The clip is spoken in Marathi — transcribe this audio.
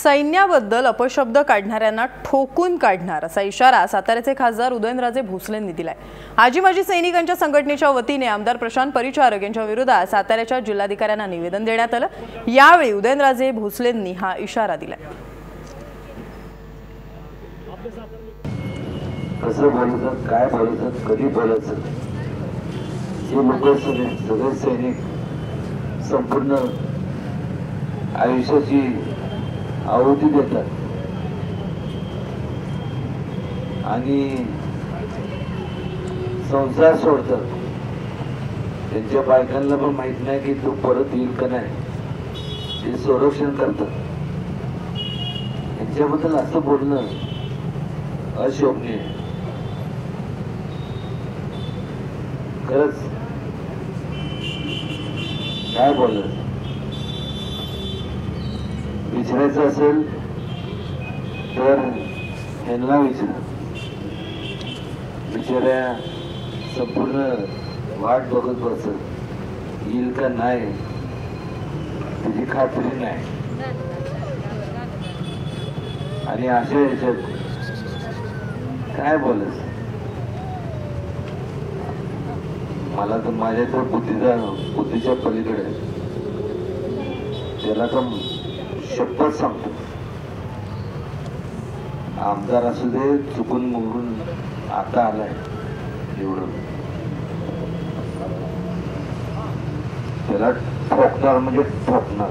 सैन्याबद्दल अपशब्द काढणाऱ्यांना ठोकून काढणार असा इशारा साताऱ्याचे खासदार उदयनराजे भोसलेंनी दिलाय। आजी माजी सैनिकांच्या संघटनेच्या वतीने आमदार प्रशांत परिचारक यांच्या विरोधात साताऱ्याच्या जिल्हाधिकाऱ्यांना निवेदन देण्यात आलं। यावेळी उदयनराजे भोसलेंनी हा इशारा दिलाय। कसं बोलायचं, काय बोलायचं, कधी बोलायचं, हे लोक सगळे सैनिक संपूर्ण आयुष्याची आहुती देतात आणि संसार सोडतात। त्यांच्या बायकांना पण माहित नाही की तो परत येईल का नाही, ते संरक्षण करतात। यांच्याबद्दल असं बोलणं अशोभनीय। खरंच काय बोलत, विचारायचं असेल तर ह्यांना विचारा। बिचाऱ्या संपूर्ण वाट बघत बसत, येईल का नाही त्याची खात्री नाही। आणि अशा ह्याच्यात काय बोलायचं, मला तर माझ्या तर बुद्धीच्या पलीकडे, त्याला तर शपथ सांगतो, आमदार असू दे, चुकून मुंगून आता आलाय एवढं, त्याला ठोकणार म्हणजे ठोकणार।